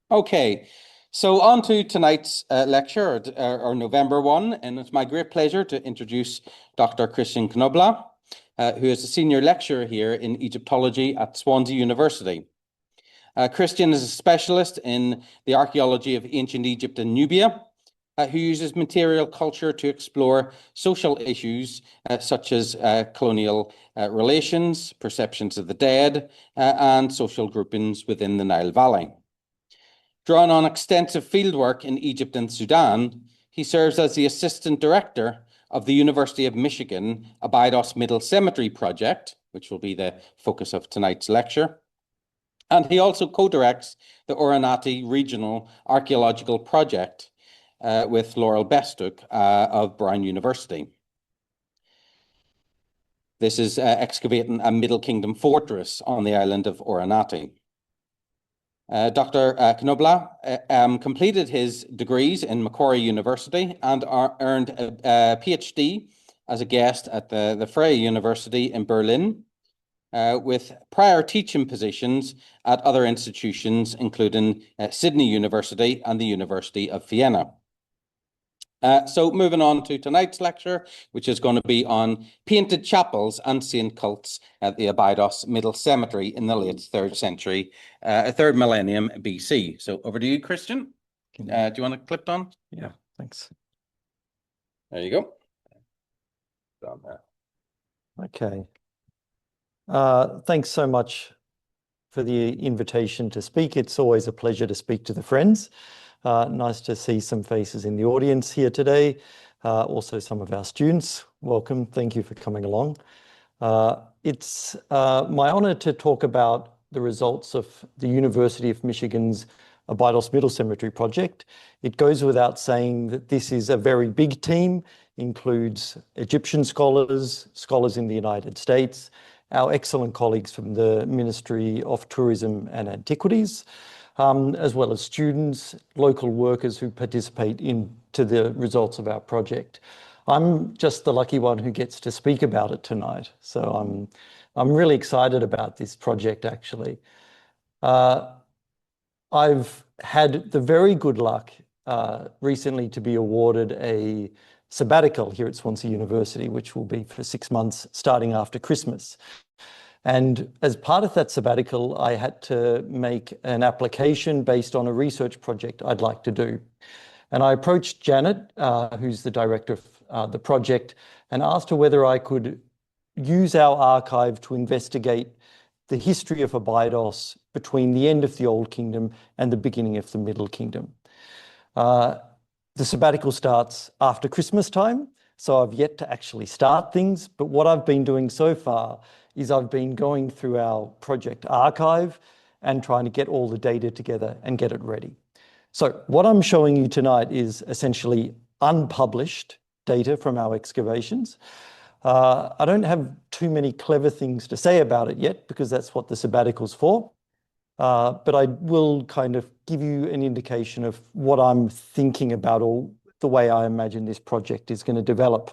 Okay, so on to tonight's lecture, or November one, and it's my great pleasure to introduce Dr. Christian Knoblauch, who is a senior lecturer here in Egyptology at Swansea University. Christian is a specialist in the archaeology of ancient Egypt and Nubia, who uses material culture to explore social issues such as colonial relations, perceptions of the dead, and social groupings within the Nile Valley. Drawn on extensive fieldwork in Egypt and Sudan, he serves as the assistant director of the University of Michigan Abydos Middle Cemetery project, which will be the focus of tonight's lecture. And he also co-directs the Oronati Regional Archaeological Project with Laurel Bestuk of Brown University. This is excavating a Middle Kingdom fortress on the island of Oronati. Dr. Knoblauch completed his degrees in Macquarie University and earned a PhD as a guest at the Freie University in Berlin, with prior teaching positions at other institutions, including Sydney University and the University of Vienna. So moving on to tonight's lecture, which is going to be on painted chapels and saint cults at the Abydos Middle Cemetery in the late 3rd millennium BC. So over to you, Christian. Do you want to clip on? Yeah, thanks. There you go. Down there. Okay. Thanks so much for the invitation to speak. It's always a pleasure to speak to the friends. Nice to see some faces in the audience here today. Also some of our students. Welcome. Thank you for coming along. It's my honor to talk about the results of the University of Michigan's Abydos Middle Cemetery project. It goes without saying that this is a very big team, includes Egyptian scholars, scholars in the United States, our excellent colleagues from the Ministry of Tourism and Antiquities, as well as students, local workers who participate into the results of our project. I'm just the lucky one who gets to speak about it tonight. So I'm really excited about this project, actually. I've had the very good luck recently to be awarded a sabbatical here at Swansea University, which will be for 6 months starting after Christmas. And as part of that sabbatical, I had to make an application based on a research project I'd like to do. And I approached Janet, who's the director of the project, and asked her whether I could use our archive to investigate the history of Abydos between the end of the Old Kingdom and the beginning of the Middle Kingdom. The sabbatical starts after Christmas time, so I've yet to actually start things, but what I've been doing so far is I've been going through our project archive and trying to get all the data together and get it ready. So what I'm showing you tonight is essentially unpublished data from our excavations. I don't have too many clever things to say about it yet because that's what the sabbatical's for. But I will kind of give you an indication of what I'm thinking about or the way I imagine this project is going to develop.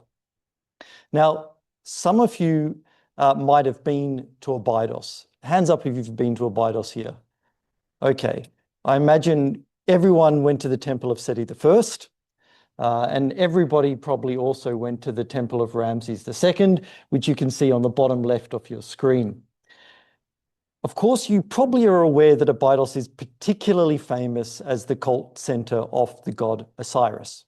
Now, some of you might have been to Abydos. Hands up if you've been to Abydos here. Okay, I imagine everyone went to the Temple of Seti I, and everybody probably also went to the Temple of Ramses II, which you can see on the bottom left of your screen. Of course, you probably are aware that Abydos is particularly famous as the cult center of the god Osiris.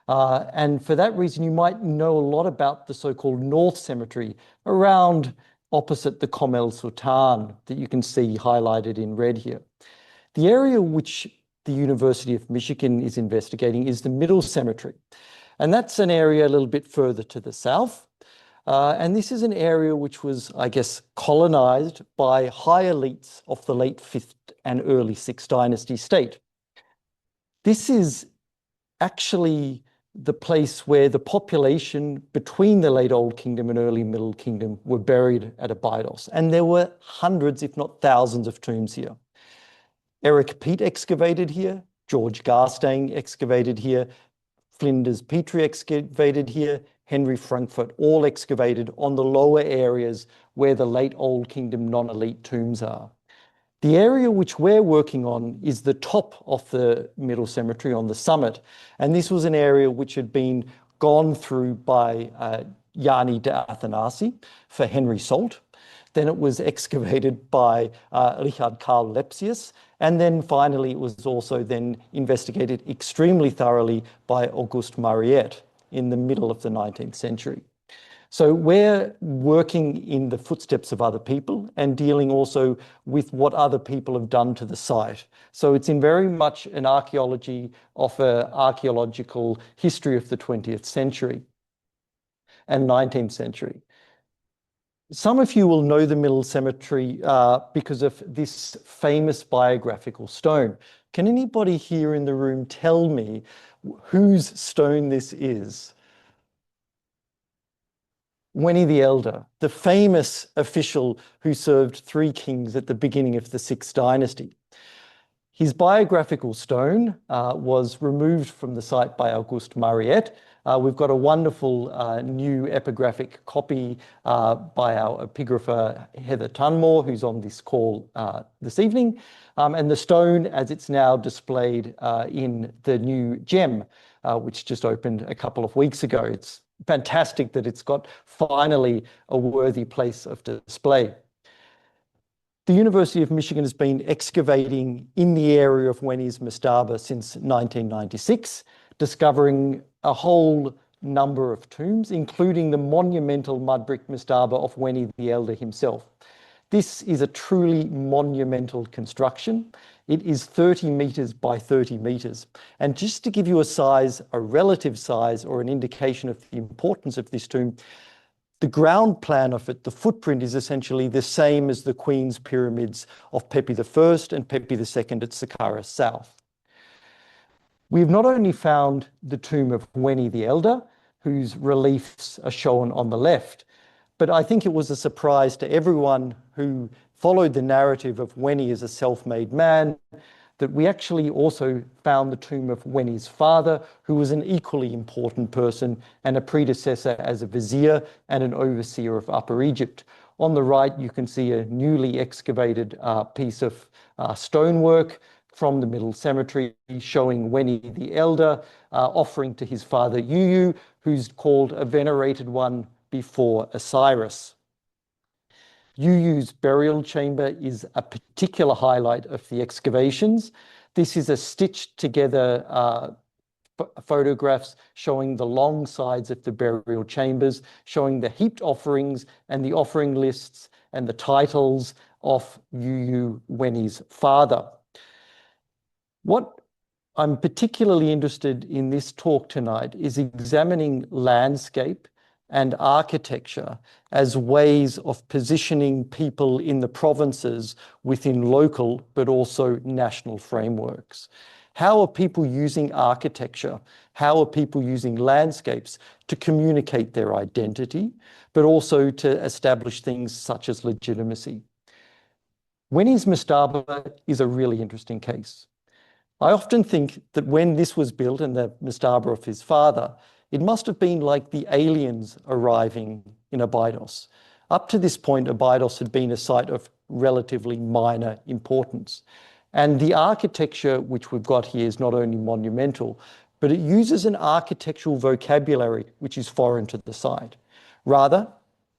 And for that reason, you might know a lot about the so-called North Cemetery around opposite the Kom El Sultan that you can see highlighted in red here. The area which the University of Michigan is investigating is the Middle Cemetery. And that's an area a little bit further to the south. And this is an area which was, I guess, colonized by high elites of the late 5th and early 6th dynasty state. This is actually the place where the population between the late Old Kingdom and early Middle Kingdom were buried at Abydos. And there were hundreds, if not thousands, of tombs here. Eric Peet excavated here, George Garstang excavated here, Flinders Petrie excavated here, Henry Frankfurt, all excavated on the lower areas where the late Old Kingdom non-elite tombs are. The area which we're working on is the top of the Middle Cemetery on the summit. And this was an area which had been gone through by Yanni de Athanasi for Henry Salt. Then it was excavated by Richard Karl Lepsius. And then finally, it was also then investigated extremely thoroughly by Auguste Mariette in the middle of the 19th century. So we're working in the footsteps of other people and dealing also with what other people have done to the site. So it's in very much an archaeology of an archaeological history of the 20th century and 19th century. Some of you will know the Middle Cemetery because of this famous biographical stone. Can anybody here in the room tell me whose stone this is? Weni the Elder, the famous official who served 3 kings at the beginning of the 6th dynasty. His biographical stone was removed from the site by Auguste Mariette. We've got a wonderful new epigraphic copy by our epigrapher Heather Tunmore, who's on this call this evening. And the stone, as it's now displayed in the new gem, which just opened a couple of weeks ago. It's fantastic that it's got finally a worthy place of display. The University of Michigan has been excavating in the area of Weni's mastaba since 1996, discovering a whole number of tombs, including the monumental mud brick mastaba of Weni the Elder himself. This is a truly monumental construction. It is 30 meters by 30 meters. And just to give you a size, a relative size, or an indication of the importance of this tomb, the ground plan of it, the footprint, is essentially the same as the Queen's pyramids of Pepi I and Pepi II at Saqqara South. We've not only found the tomb of Weni the Elder, whose reliefs are shown on the left, but I think it was a surprise to everyone who followed the narrative of Weni as a self-made man that we actually also found the tomb of Weni's father, who was an equally important person and a predecessor as a vizier and an overseer of Upper Egypt. On the right, you can see a newly excavated piece of stonework from the Middle Cemetery showing Weni the Elder offering to his father Yuyu, who's called a venerated one before Osiris. Yuyu's burial chamber is a particular highlight of the excavations. This is a stitched together photographs showing the long sides of the burial chambers, showing the heaped offerings and the offering lists and the titles of Yuyu, Weni's father. What I'm particularly interested in this talk tonight is examining landscape and architecture as ways of positioning people in the provinces within local but also national frameworks. How are people using architecture? How are people using landscapes to communicate their identity, but also to establish things such as legitimacy? Weni's mastaba is a really interesting case. I often think that when this was built in the mastaba of his father, it must have been like the aliens arriving in Abydos. Up to this point, Abydos had been a site of relatively minor importance. And the architecture which we've got here is not only monumental, but it uses an architectural vocabulary which is foreign to the site. Rather,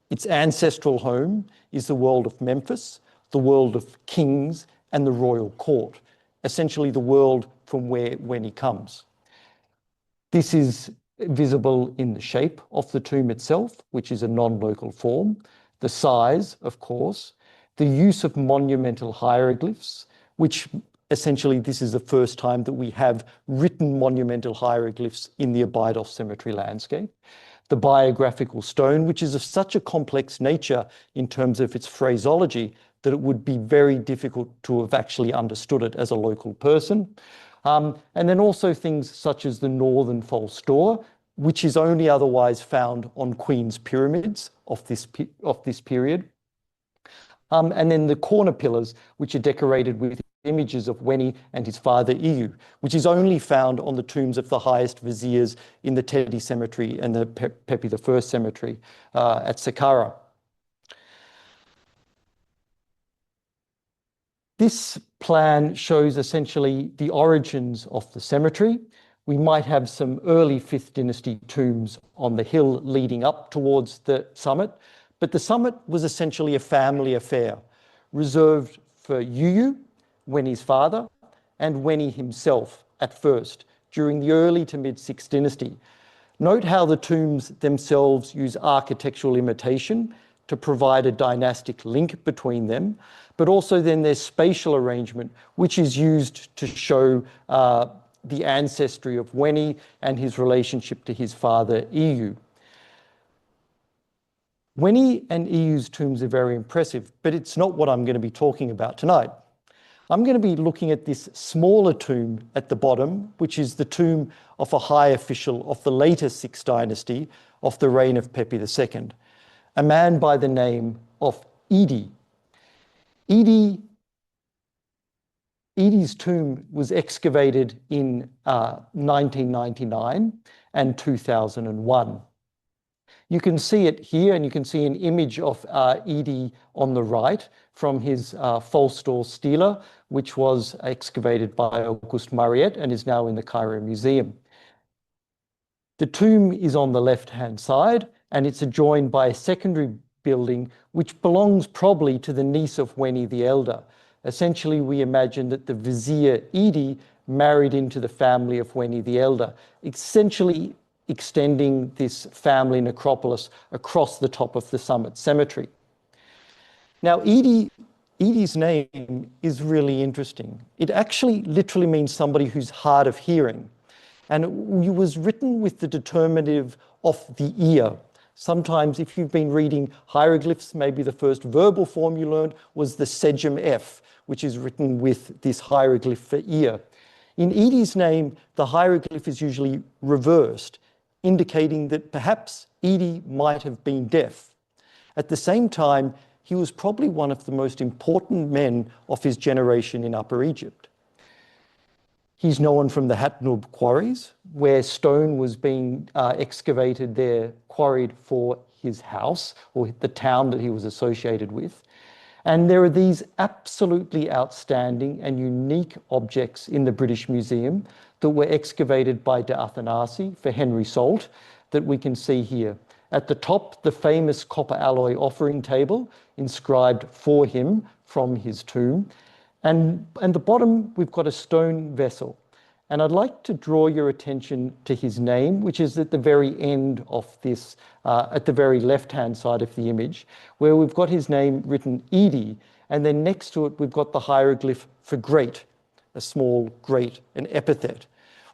its ancestral home is the world of Memphis, the world of kings, and the royal court, essentially the world from where Weni comes. This is visible in the shape of the tomb itself, which is a non-local form, the size, of course, the use of monumental hieroglyphs, which essentially this is the first time that we have written monumental hieroglyphs in the Abydos Cemetery landscape, the biographical stone, which is of such a complex nature in terms of its phraseology that it would be very difficult to have actually understood it as a local person. And then also things such as the northern false door, which is only otherwise found on Queen's pyramids of this period. And then the corner pillars, which are decorated with images of Weni and his father Iyu, which is only found on the tombs of the highest viziers in the Tedi Cemetery and the Pepi I Cemetery at Saqqara. This plan shows essentially the origins of the cemetery. We might have some early 5th dynasty tombs on the hill leading up towards the summit, but the summit was essentially a family affair reserved for Yuyu, Weni's father, and Weni himself at first during the early to mid 6th dynasty. Note how the tombs themselves use architectural imitation to provide a dynastic link between them, but also then their spatial arrangement, which is used to show the ancestry of Weni and his relationship to his father, Iyu. Weni and Iyu's tombs are very impressive, but it's not what I'm going to be talking about tonight. I'm going to be looking at this smaller tomb at the bottom, which is the tomb of a high official of the later 6th dynasty of the reign of Pepi II, a man by the name of Idi. Idi's tomb was excavated in 1999 and 2001. You can see it here, and you can see an image of Idi on the right from his Falstor stela, which was excavated by August Mariette and is now in the Cairo Museum. The tomb is on the left-hand side, and it's adjoined by a secondary building which belongs probably to the niece of Weni the Elder. Essentially, we imagine that the vizier Idi married into the family of Weni the Elder, essentially extending this family necropolis across the top of the summit cemetery. Now, Idi's name is really interesting. It actually literally means somebody who's hard of hearing. And it was written with the determinative of the ear. Sometimes if you've been reading hieroglyphs, maybe the first verbal form you learned was the Sejm F, which is written with this hieroglyph for ear. In Idi's name, the hieroglyph is usually reversed, indicating that perhaps Idi might have been deaf. At the same time, he was probably one of the most important men of his generation in Upper Egypt. He's known from the Hatnub quarries, where stone was being excavated there, quarried for his house or the town that he was associated with. And there are these absolutely outstanding and unique objects in the British Museum that were excavated by de Athanasi for Henry Salt that we can see here. At the top, the famous copper alloy offering table inscribed for him from his tomb. And at the bottom, we've got a stone vessel. And I'd like to draw your attention to his name, which is at the very end of this, at the very left-hand side of the image, where we've got his name written Idi, and then next to it, we've got the hieroglyph for great, a small great, an epithet.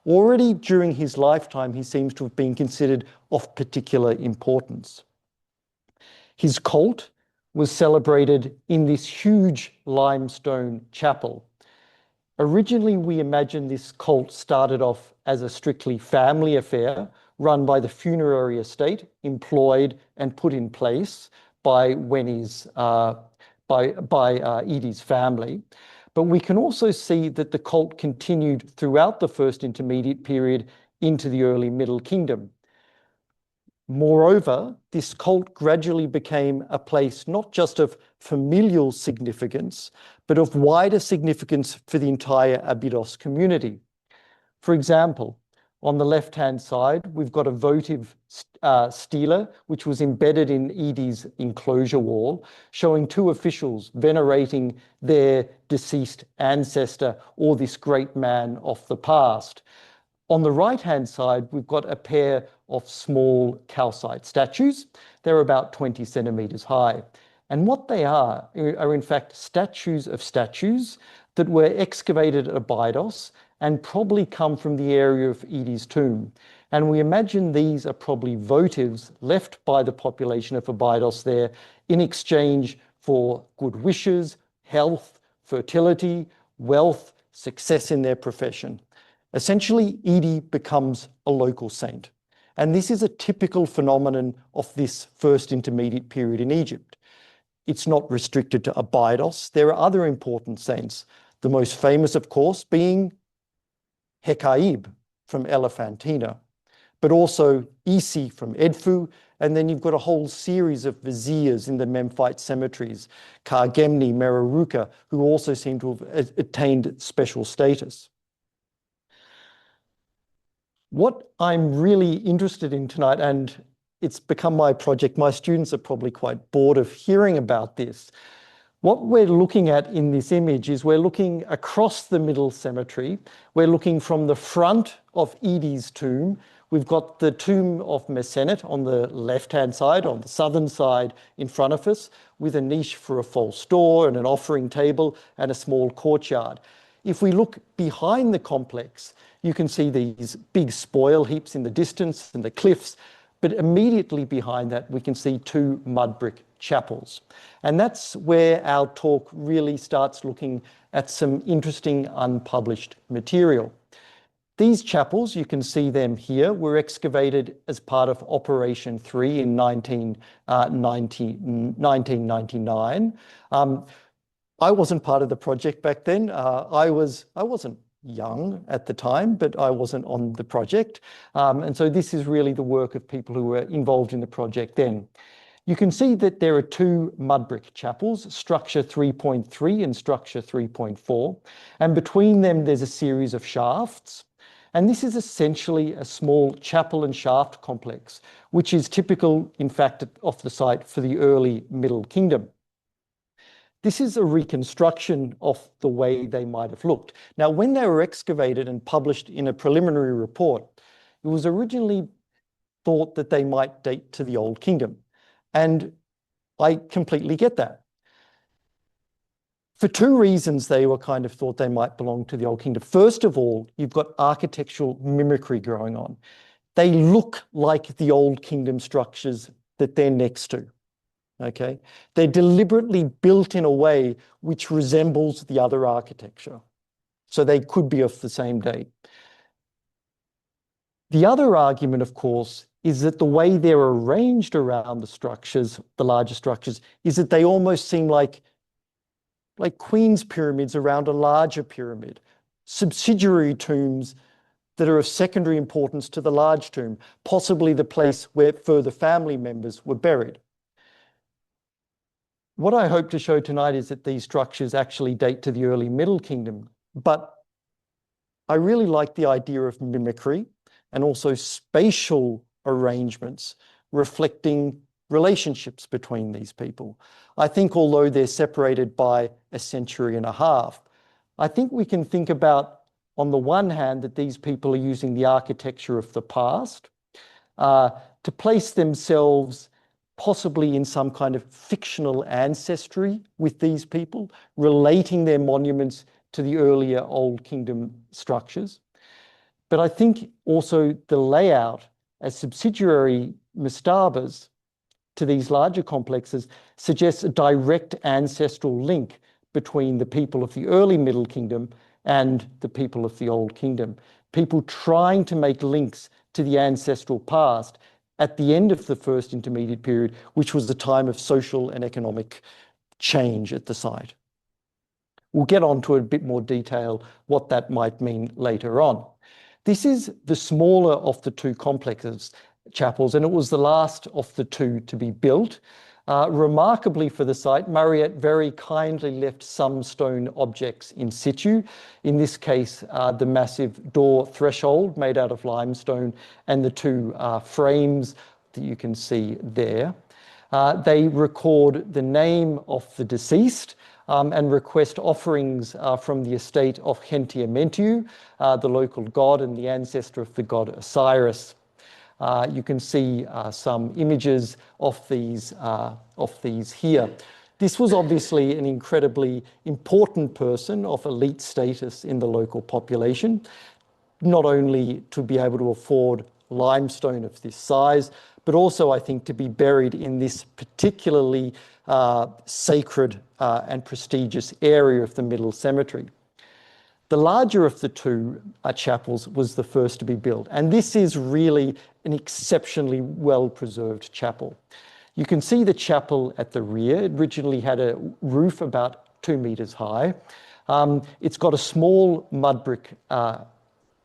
Already during his lifetime, he seems to have been considered of particular importance. His cult was celebrated in this huge limestone chapel. Originally, we imagine this cult started off as a strictly family affair run by the funerary estate, employed and put in place by Weni's, Idi's family. But we can also see that the cult continued throughout the first intermediate period into the early Middle Kingdom. Moreover, this cult gradually became a place not just of familial significance, but of wider significance for the entire Abydos community. For example, on the left-hand side, we've got a votive stela, which was embedded in Idi's enclosure wall, showing two officials venerating their deceased ancestor or this great man of the past. On the right-hand side, we've got a pair of small calcite statues. They're about 20 centimeters high. And what they are in fact statues of statues that were excavated at Abydos and probably come from the area of Idi's tomb. And we imagine these are probably votives left by the population of Abydos there in exchange for good wishes, health, fertility, wealth, success in their profession. Essentially, Idi becomes a local saint. And this is a typical phenomenon of this first intermediate period in Egypt. It's not restricted to Abydos. There are other important saints, the most famous, of course, being Hekaib from Elephantina, but also Isi from Edfu, And then you've got a whole series of viziers in the Memphite cemeteries, Kargemni, Mereruka, who also seem to have attained special status. What I'm really interested in tonight, and it's become my project, my students are probably quite bored of hearing about this. What we're looking at in this image is we're looking across the Middle Cemetery. We're looking from the front of Edie's tomb. We've got the tomb of Mesenet on the left-hand side, on the southern side in front of us, with a niche for a false door and an offering table and a small courtyard. If we look behind the complex, you can see these big spoil heaps in the distance and the cliffs, but immediately behind that, we can see two mud brick chapels. And that's where our talk really starts looking at some interesting unpublished material. These chapels, you can see them here, were excavated as part of Operation 3 in 1999. I wasn't part of the project back then. I wasn't young at the time, but I wasn't on the project. And so this is really the work of people who were involved in the project then. You can see that there are two mud brick chapels, structure 3.3 and structure 3.4. And between them, there's a series of shafts. And this is essentially a small chapel and shaft complex, which is typical, in fact, of the site for the early Middle Kingdom. This is a reconstruction of the way they might have looked. Now, when they were excavated and published in a preliminary report, it was originally thought that they might date to the Old Kingdom. And I completely get that. For two reasons, they were kind of thought they might belong to the Old Kingdom. First of all, you've got architectural mimicry going on. They look like the Old Kingdom structures that they're next to. Okay, they're deliberately built in a way which resembles the other architecture. So they could be of the same date. The other argument, of course, is that the way they're arranged around the structures, the larger structures, is that they almost seem like Queen's pyramids around a larger pyramid, subsidiary tombs that are of secondary importance to the large tomb, possibly the place where further family members were buried. What I hope to show tonight is that these structures actually date to the early Middle Kingdom, but I really like the idea of mimicry and also spatial arrangements reflecting relationships between these people. I think although they're separated by a century and a half, I think we can think about, on the one hand, that these people are using the architecture of the past to place themselves possibly in some kind of fictional ancestry with these people, relating their monuments to the earlier Old Kingdom structures. But I think also the layout as subsidiary mastabas to these larger complexes suggests a direct ancestral link between the people of the early Middle Kingdom and the people of the Old Kingdom. People trying to make links to the ancestral past at the end of the First Intermediate Period, which was a time of social and economic change at the site. We'll get on to a bit more detail what that might mean later on. This is the smaller of the two complexes, chapels, and it was the last of the two to be built. Remarkably for the site, Mariette very kindly left some stone objects in situ. In this case, the massive door threshold made out of limestone and the two frames that you can see there. They record the name of the deceased and request offerings from the estate of Hentiamentu, the local god and the ancestor of the god Osiris. You can see some images of these here. This was obviously an incredibly important person of elite status in the local population, not only to be able to afford limestone of this size, but also, I think, to be buried in this particularly sacred and prestigious area of the Middle Cemetery. The larger of the two chapels was the first to be built, and this is really an exceptionally well-preserved chapel. You can see the chapel at the rear. It originally had a roof about 2 meters high. It's got a small mud brick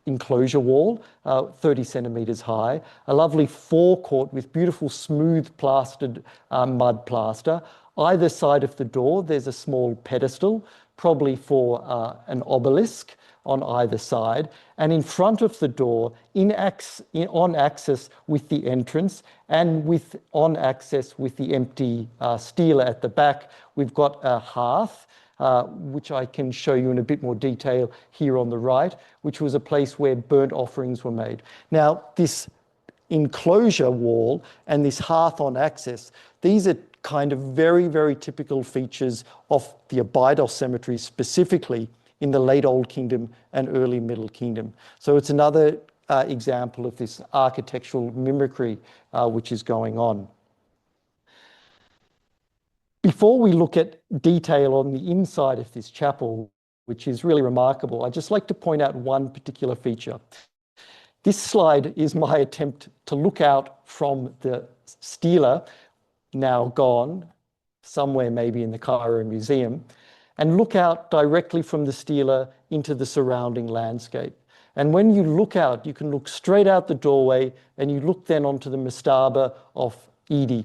enclosure wall, 30 centimetres high, a lovely forecourt with beautiful smooth plastered mud plaster. Either side of the door, there's a small pedestal, probably for an obelisk on either side. And in front of the door, on axis with the entrance and on axis with the empty stela at the back, we've got a hearth, which I can show you in a bit more detail here on the right, which was a place where burnt offerings were made. Now, this enclosure wall and this hearth on axis, these are kind of very, very typical features of the Abydos Cemetery, specifically in the late Old Kingdom and early Middle Kingdom. So it's another example of this architectural mimicry which is going on. Before we look at detail on the inside of this chapel, which is really remarkable, I'd just like to point out one particular feature. This slide is my attempt to look out from the stela, now gone, somewhere maybe in the Cairo Museum, and look out directly from the stela into the surrounding landscape. And when you look out, you can look straight out the doorway and you look then onto the mastaba of Idi.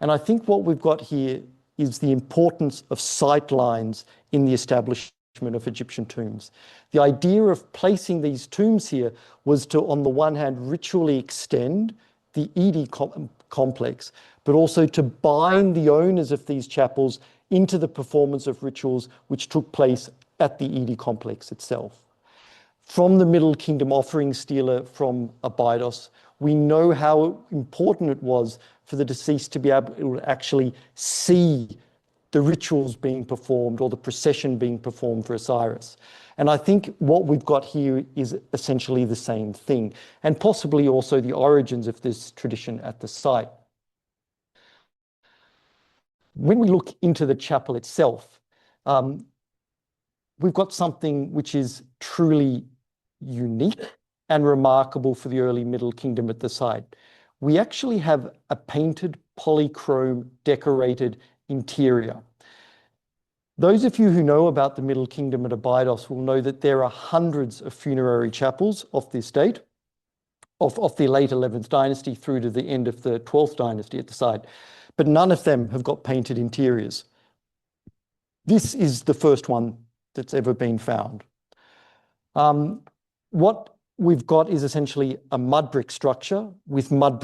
And I think what we've got here is the importance of sight lines in the establishment of Egyptian tombs. The idea of placing these tombs here was to, on the one hand, ritually extend the Idi complex, but also to bind the owners of these chapels into the performance of rituals which took place at the Idi complex itself. From the Middle Kingdom offering stela from Abydos, we know how important it was for the deceased to be able to actually see the rituals being performed or the procession being performed for Osiris. And I think what we've got here is essentially the same thing, and possibly also the origins of this tradition at the site. When we look into the chapel itself, we've got something which is truly unique and remarkable for the early Middle Kingdom at the site. We actually have a painted polychrome decorated interior. Those of you who know about the Middle Kingdom at Abydos will know that there are hundreds of funerary chapels of this date, of the late 11th dynasty through to the end of the 12th dynasty at the site, but none of them have got painted interiors. This is the first one that's ever been found. What we've got is essentially a mud brick structure with mud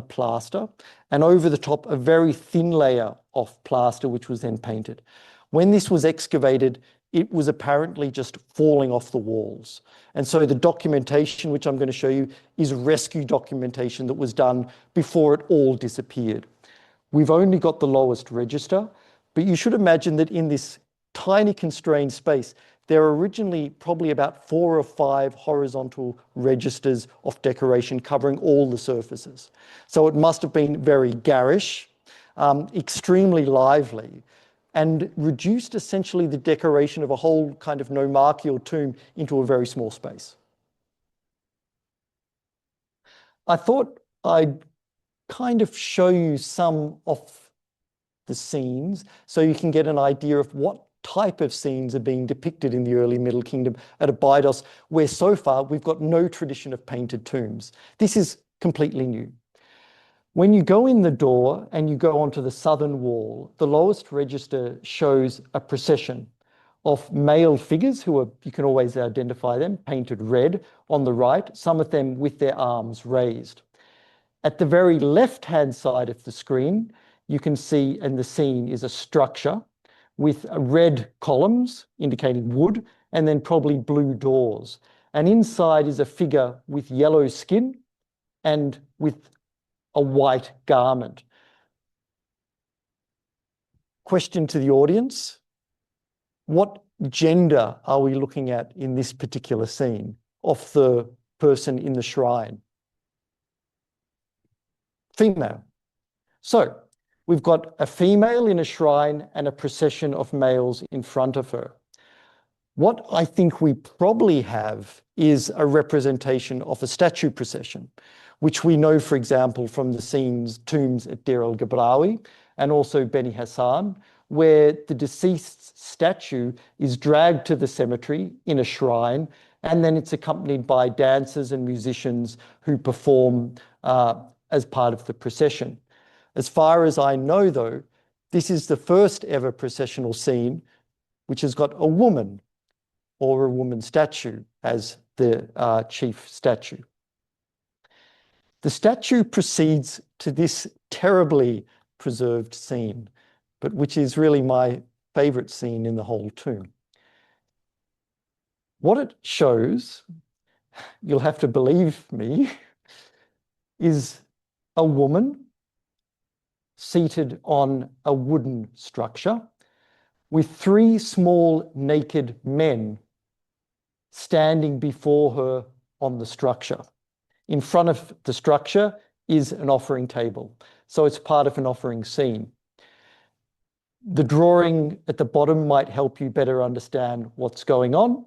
plaster, and over the top a very thin layer of plaster which was then painted. When this was excavated, it was apparently just falling off the walls. And so the documentation, which I'm going to show you, is rescue documentation that was done before it all disappeared. We've only got the lowest register, but you should imagine that in this tiny constrained space, there are originally probably about 4 or 5 horizontal registers of decoration covering all the surfaces. So it must have been very garish, extremely lively, and reduced essentially the decoration of a whole kind of nomarchial tomb into a very small space. I thought I'd kind of show you some of the scenes so you can get an idea of what type of scenes are being depicted in the early Middle Kingdom at Abydos, where so far we've got no tradition of painted tombs. This is completely new. When you go in the door and you go onto the southern wall, the lowest register shows a procession of male figures who are, you can always identify them, painted red on the right, some of them with their arms raised. At the very left-hand side of the screen, you can see, and the scene is a structure with red columns indicating wood, and then probably blue doors. And inside is a figure with yellow skin and with a white garment. Question to the audience: what gender are we looking at in this particular scene of the person in the shrine? Female. So we've got a female in a shrine and a procession of males in front of her. What I think we probably have is a representation of a statue procession, which we know, for example, from the tombs at Deir el-Gebrawi and also Beni Hassan, where the deceased statue is dragged to the cemetery in a shrine, and then it's accompanied by dancers and musicians who perform as part of the procession. As far as I know, though, this is the first ever processional scene which has got a woman or a woman statue as the chief statue. The statue proceeds to this terribly preserved scene, but which is really my favorite scene in the whole tomb. What it shows, you'll have to believe me, is a woman seated on a wooden structure with three small naked men standing before her on the structure. In front of the structure is an offering table, so it's part of an offering scene. The drawing at the bottom might help you better understand what's going on.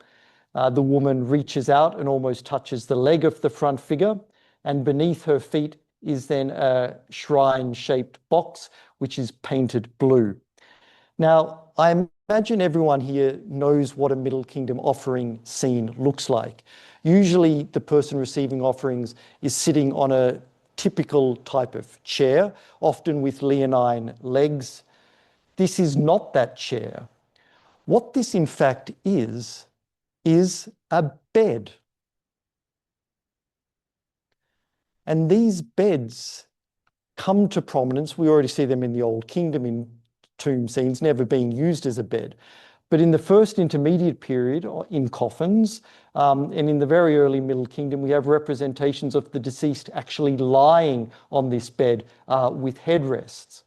The woman reaches out and almost touches the leg of the front figure, and beneath her feet is then a shrine-shaped box, which is painted blue. Now, I imagine everyone here knows what a Middle Kingdom offering scene looks like. Usually, the person receiving offerings is sitting on a typical type of chair, often with leonine legs. This is not that chair. What this, in fact, is a bed. And these beds come to prominence. We already see them in the Old Kingdom in tomb scenes, never being used as a bed. But in the first intermediate period, in coffins, and in the very early Middle Kingdom, we have representations of the deceased actually lying on this bed with headrests.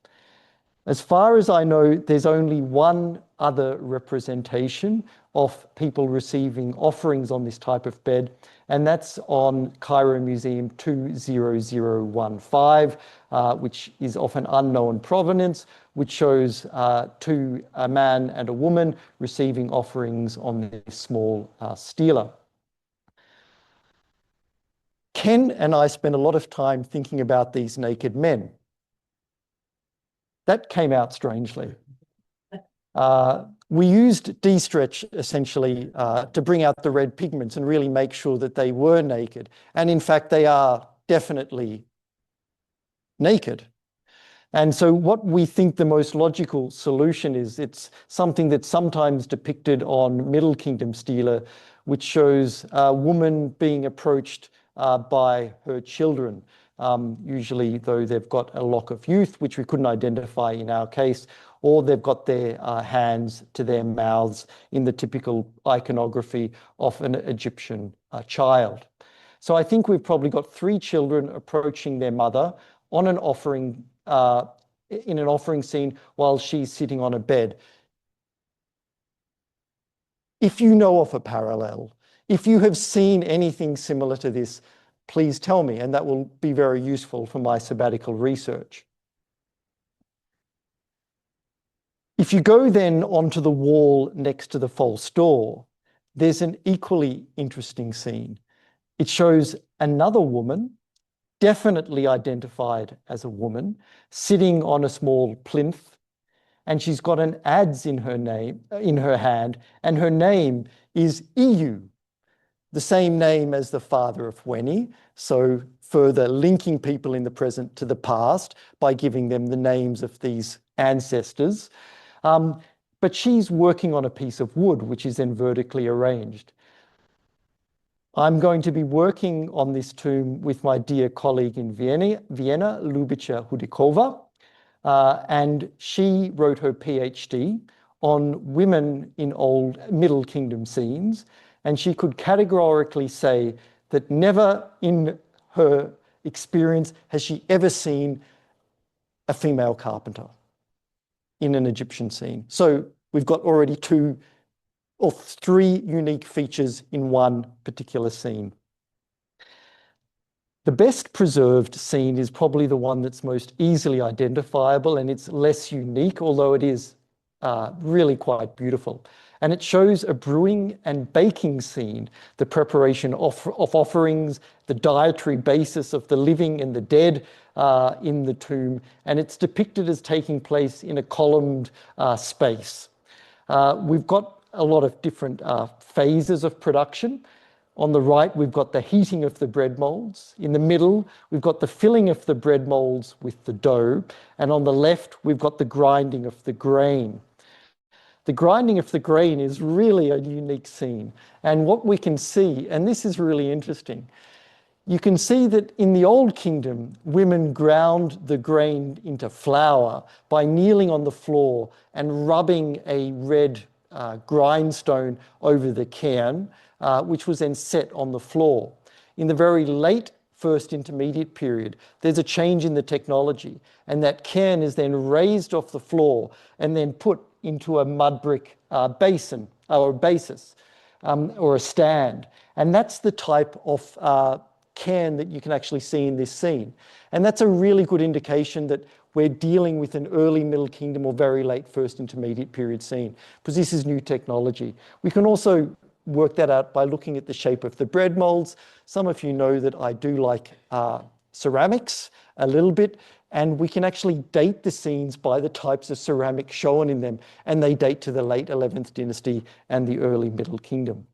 As far as I know, there's only one other representation of people receiving offerings on this type of bed, and that's on Cairo Museum 20015, which is of an unknown provenance, which shows a man and a woman receiving offerings on this small stela. Ken and I spent a lot of time thinking about these naked men. That came out strangely. We used de-stretch essentially to bring out the red pigments and really make sure that they were naked. And in fact, they are definitely naked. And so what we think the most logical solution is, it's something that's sometimes depicted on Middle Kingdom stela, which shows a woman being approached by her children. Usually, though, they've got a lock of youth, which we couldn't identify in our case, or they've got their hands to their mouths in the typical iconography of an Egyptian child. So I think we've probably got three children approaching their mother on an offering, in an offering scene while she's sitting on a bed. If you know of a parallel, if you have seen anything similar to this, please tell me, and that will be very useful for my sabbatical research. If you go then onto the wall next to the false door, there's an equally interesting scene. It shows another woman, definitely identified as a woman, sitting on a small plinth, and she's got an adze in her hand, and her name is EU, the same name as the father of Weni, so further linking people in the present to the past by giving them the names of these ancestors. But she's working on a piece of wood, which is then vertically arranged. I'm going to be working on this tomb with my dear colleague in Vienna, Ljubica Hudikova, and she wrote her PhD on women in Old Middle Kingdom scenes, and she could categorically say that never in her experience has she ever seen a female carpenter in an Egyptian scene. So we've got already two or three unique features in one particular scene. The best preserved scene is probably the one that's most easily identifiable, and it's less unique, although it is really quite beautiful. And it shows a brewing and baking scene, the preparation of offerings, the dietary basis of the living and the dead in the tomb. And it's depicted as taking place in a columned space. We've got a lot of different phases of production. On the right, we've got the heating of the bread molds. In the middle, we've got the filling of the bread molds with the dough. And on the left, we've got the grinding of the grain. The grinding of the grain is really a unique scene. And what we can see, and this is really interesting, you can see that in the Old Kingdom, women ground the grain into flour by kneeling on the floor and rubbing a red grindstone over the cairn, which was then set on the floor. In the very late First Intermediate period, there's a change in the technology, and that cairn is then raised off the floor and then put into a mud brick basin or a basis or a stand. And that's the type of cairn that you can actually see in this scene. And that's a really good indication that we're dealing with an early Middle Kingdom or very late First Intermediate period scene, because this is new technology. We can also work that out by looking at the shape of the bread molds. Some of you know that I do like ceramics a little bit, and we can actually date the scenes by the types of ceramics shown in them, and they date to the late 11th dynasty and the early Middle Kingdom.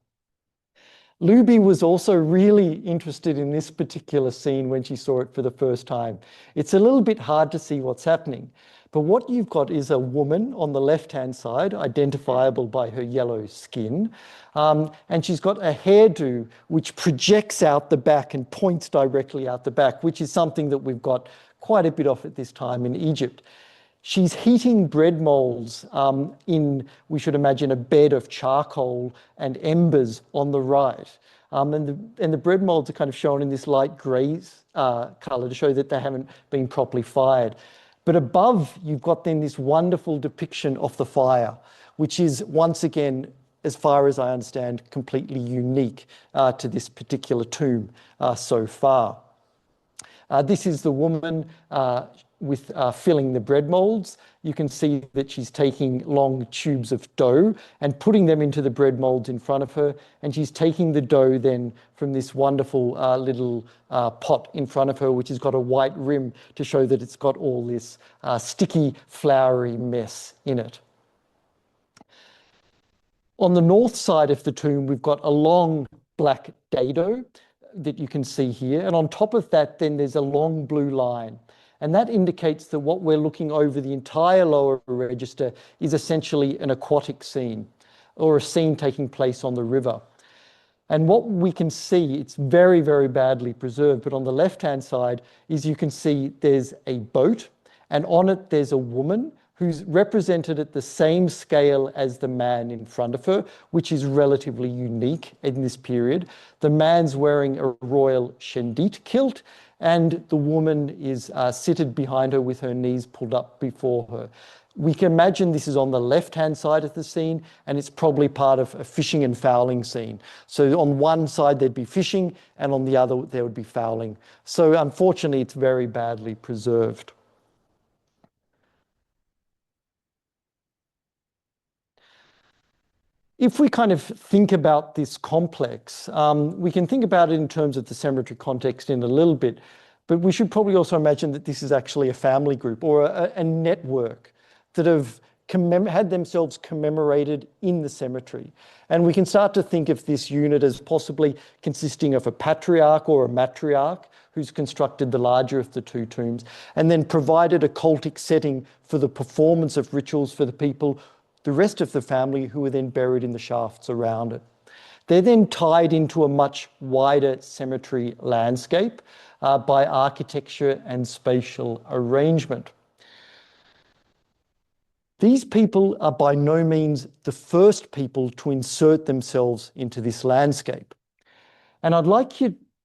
Luby was also really interested in this particular scene when she saw it for the first time. It's a little bit hard to see what's happening, but what you've got is a woman on the left-hand side, identifiable by her yellow skin, and she's got a hairdo which projects out the back and points directly out the back, which is something that we've got quite a bit of at this time in Egypt. She's heating bread molds in, we should imagine, a bed of charcoal and embers on the right. And the bread molds are kind of shown in this light grey colour to show that they haven't been properly fired. But above, you've got then this wonderful depiction of the fire, which is, once again, as far as I understand, completely unique to this particular tomb so far. This is the woman with filling the bread molds. You can see that she's taking long tubes of dough and putting them into the bread molds in front of her. And she's taking the dough then from this wonderful little pot in front of her, which has got a white rim to show that it's got all this sticky, floury mess in it. On the north side of the tomb, we've got a long black dado that you can see here. And on top of that, then there's a long blue line. And that indicates that what we're looking over the entire lower register is essentially an aquatic scene, or a scene taking place on the river. And what we can see, it's very, very badly preserved, but on the left-hand side is you can see there's a boat, and on it there's a woman who's represented at the same scale as the man in front of her, which is relatively unique in this period. The man's wearing a royal shendit kilt, and the woman is seated behind her with her knees pulled up before her. We can imagine this is on the left-hand side of the scene, and it's probably part of a fishing and fowling scene. So on one side there'd be fishing, and on the other there would be fowling. So unfortunately, it's very badly preserved. If we kind of think about this complex, we can think about it in terms of the cemetery context in a little bit, but we should probably also imagine that this is actually a family group or a network that have had themselves commemorated in the cemetery. And we can start to think of this unit as possibly consisting of a patriarch or a matriarch who's constructed the larger of the two tombs, and then provided a cultic setting for the performance of rituals for the people, the rest of the family, who are then buried in the shafts around it. They're then tied into a much wider cemetery landscape by architecture and spatial arrangement. These people are by no means the first people to insert themselves into this landscape. And I'd like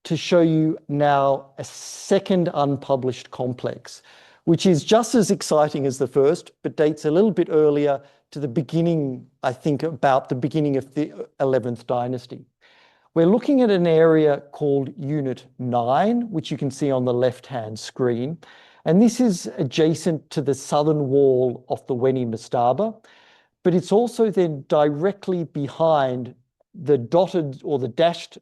to show you now a second unpublished complex, which is just as exciting as the first, but dates a little bit earlier to the beginning, I think about the beginning of the 11th dynasty. We're looking at an area called Unit 9, which you can see on the left-hand screen. And this is adjacent to the southern wall of the Weni Mastaba. but it's also then directly behind the dotted or the dashed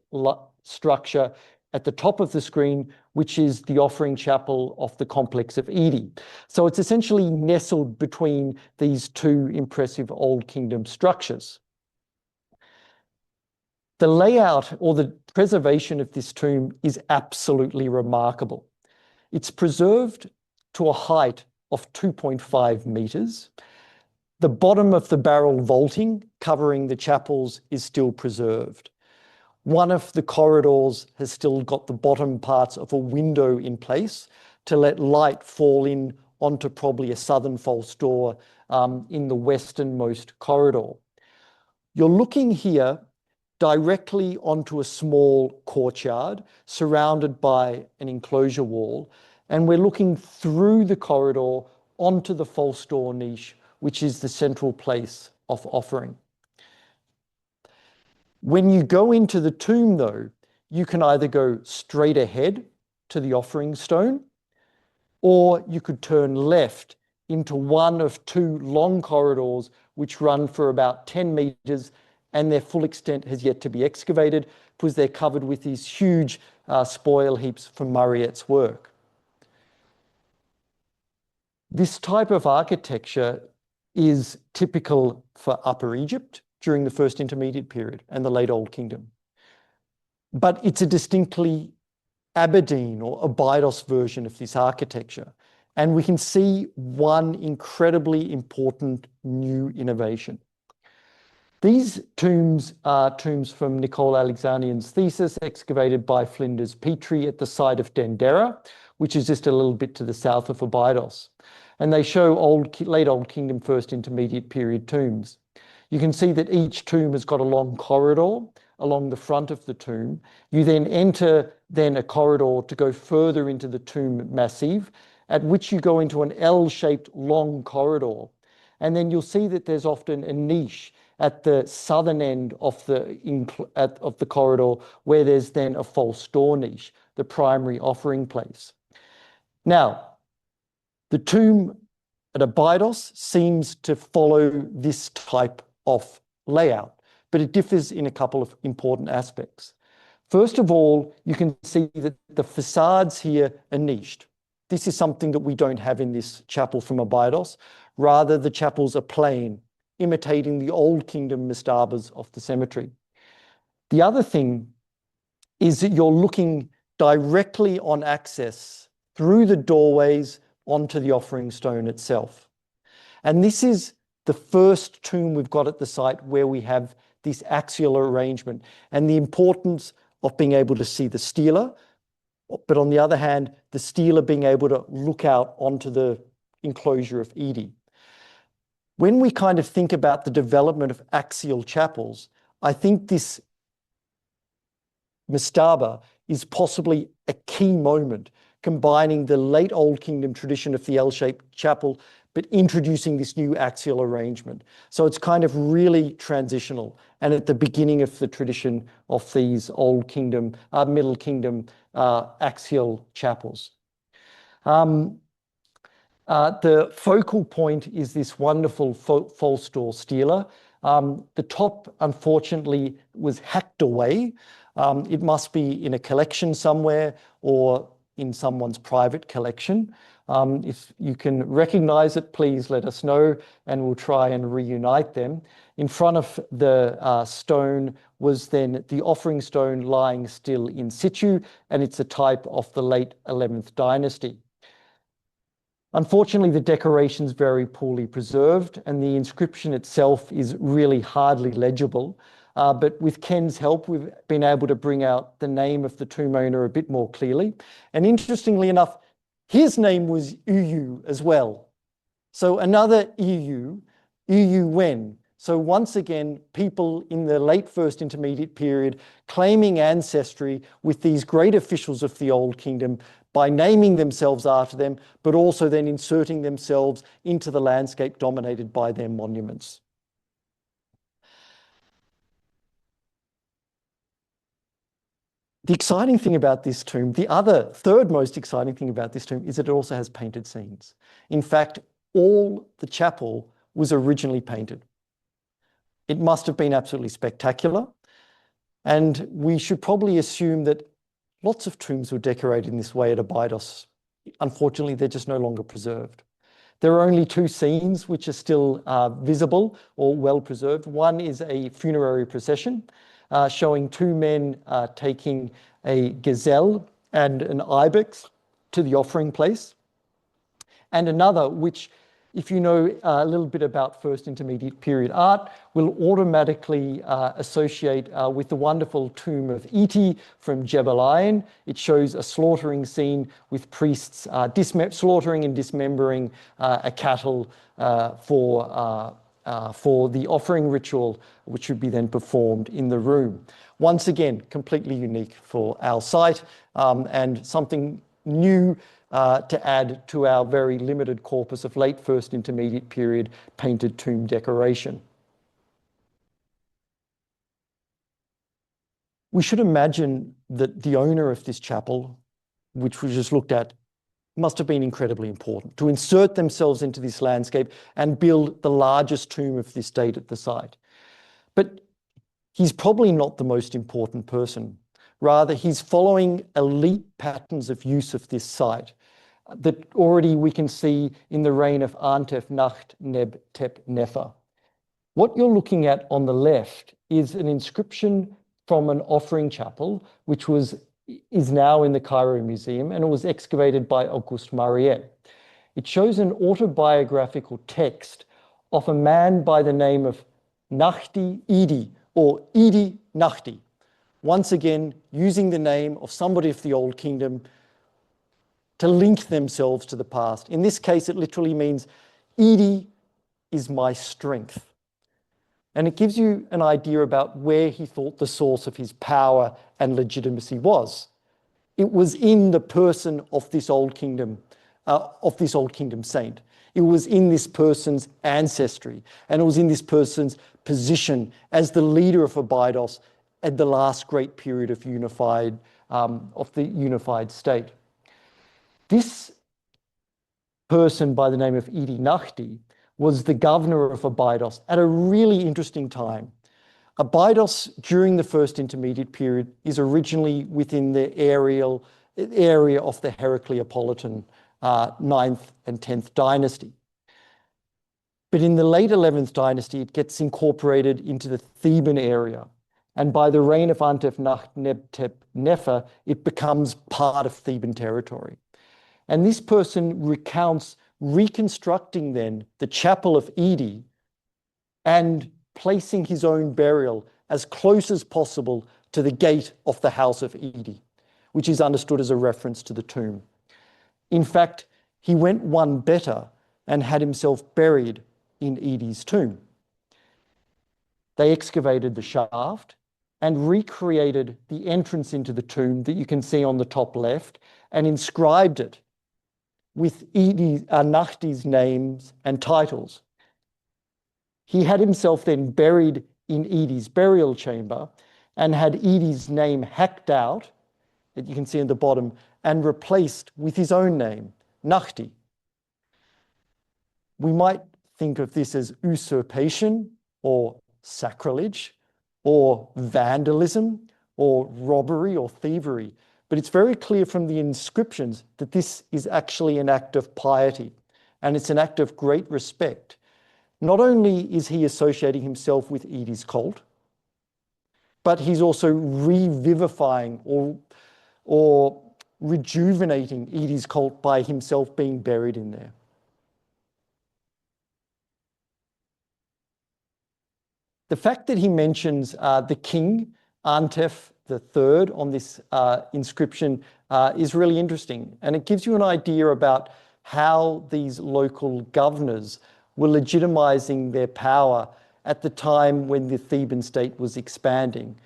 structure at the top of the screen, which is the offering chapel of the complex of Ely. So it's essentially nestled between these two impressive Old Kingdom structures. The layout or the preservation of this tomb is absolutely remarkable. It's preserved to a height of 2.5 meters. The bottom of the barrel vaulting covering the chapels is still preserved. One of the corridors has still got the bottom parts of a window in place to let light fall in onto probably a southern false door in the westernmost corridor. You're looking here directly onto a small courtyard surrounded by an enclosure wall, and we're looking through the corridor onto the false door niche, which is the central place of offering. When you go into the tomb, though, you can either go straight ahead to the offering stone, or you could turn left into one of two long corridors which run for about 10 meters, and their full extent has yet to be excavated because they're covered with these huge spoil heaps from Mariette's work. This type of architecture is typical for Upper Egypt during the First Intermediate Period and the Late Old Kingdom. But it's a distinctly Aberdeen or Abydos version of this architecture. And we can see one incredibly important new innovation. These tombs are tombs from Nicole Alexanian's thesis, excavated by Flinders Petrie at the site of Dendera, which is just a little bit to the south of Abydos. And they show late Old Kingdom, First Intermediate Period tombs. You can see that each tomb has got a long corridor along the front of the tomb. You then enter a corridor to go further into the tomb massif, at which you go into an L-shaped long corridor. And then you'll see that there's often a niche at the southern end of the corridor, where there's then a false door niche, the primary offering place. Now, the tomb at Abydos seems to follow this type of layout, but it differs in a couple of important aspects. First of all, you can see that the facades here are niched. This is something that we don't have in this chapel from Abydos. Rather, the chapels are plain, imitating the Old Kingdom mastabas of the cemetery. The other thing is that you're looking directly on access through the doorways onto the offering stone itself. And this is the first tomb we've got at the site where we have this axial arrangement and the importance of being able to see the stela, but on the other hand, the stela being able to look out onto the enclosure of Edy. When we kind of think about the development of axial chapels, I think this mastaba is possibly a key moment, combining the late Old Kingdom tradition of the L-shaped chapel, but introducing this new axial arrangement. So it's kind of really transitional and at the beginning of the tradition of these Old Kingdom, Middle Kingdom axial chapels. The focal point is this wonderful false door stela. The top, unfortunately, was hacked away. It must be in a collection somewhere or in someone's private collection. If you can recognize it, please let us know and we'll try and reunite them. In front of the stone was then the offering stone lying still in situ, and it's a type of the late 11th dynasty. Unfortunately, the decoration's very poorly preserved and the inscription itself is really hardly legible. But with Ken's help, we've been able to bring out the name of the tomb owner a bit more clearly. And interestingly enough, his name was Uyu as well. So another Uyu Wen. So once again, people in the late First Intermediate Period claiming ancestry with these great officials of the Old Kingdom by naming themselves after them, but also then inserting themselves into the landscape dominated by their monuments. The exciting thing about this tomb, the third most exciting thing about this tomb is that it also has painted scenes. In fact, all the chapel was originally painted. It must have been absolutely spectacular. And we should probably assume that lots of tombs were decorated in this way at Abydos. Unfortunately, they're just no longer preserved. There are only two scenes which are still visible or well preserved. One is a funerary procession showing two men taking a gazelle and an ibex to the offering place. And another, which, if you know a little bit about First Intermediate Period art, will automatically associate with the wonderful tomb of Iti from Jebel Ain. It shows a slaughtering scene with priests slaughtering and dismembering a cattle for the offering ritual, which would be then performed in the room. Once again, completely unique for our site and something new to add to our very limited corpus of late First Intermediate Period painted tomb decoration. We should imagine that the owner of this chapel, which we just looked at, must have been incredibly important to insert themselves into this landscape and build the largest tomb of this date at the site. But he's probably not the most important person. Rather, he's following elite patterns of use of this site that already we can see in the reign of Antef Nacht Neb Tep Nefer. What you're looking at on the left is an inscription from an offering chapel, which is now in the Cairo Museum, and it was excavated by Auguste Mariette. It shows an autobiographical text of a man by the name of Nachti Idi, or Idi Nachti, once again using the name of somebody of the Old Kingdom to link themselves to the past. In this case, it literally means Idi is my strength. And it gives you an idea about where he thought the source of his power and legitimacy was. It was in the person of this Old Kingdom saint. It was in this person's ancestry, and it was in this person's position as the leader of Abydos at the last great period of the unified state. This person by the name of Idi Nachti was the governor of Abydos at a really interesting time. Abydos, during the First Intermediate Period, is originally within the area of the Heracleopolitan 9th and 10th dynasty. But in the late 11th dynasty, it gets incorporated into the Theban area. And by the reign of Antef Nacht Neb Tep Nefer, it becomes part of Theban territory. And this person recounts reconstructing then the chapel of Idi and placing his own burial as close as possible to the gate of the house of Idi, which is understood as a reference to the tomb. In fact, he went one better and had himself buried in Idi's tomb. They excavated the shaft and recreated the entrance into the tomb that you can see on the top left and inscribed it with Nachti's names and titles. He had himself then buried in Idi's burial chamber and had Idi's name hacked out, that you can see in the bottom, and replaced with his own name, Nachti. We might think of this as usurpation or sacrilege or vandalism or robbery or thievery, but it's very clear from the inscriptions that this is actually an act of piety, and it's an act of great respect. Not only is he associating himself with Idi's cult, but he's also revivifying or rejuvenating Idi's cult by himself being buried in there. The fact that he mentions the king, Antef III, on this inscription is really interesting. And it gives you an idea about how these local governors were legitimizing their power at the time when the Theban state was expanding.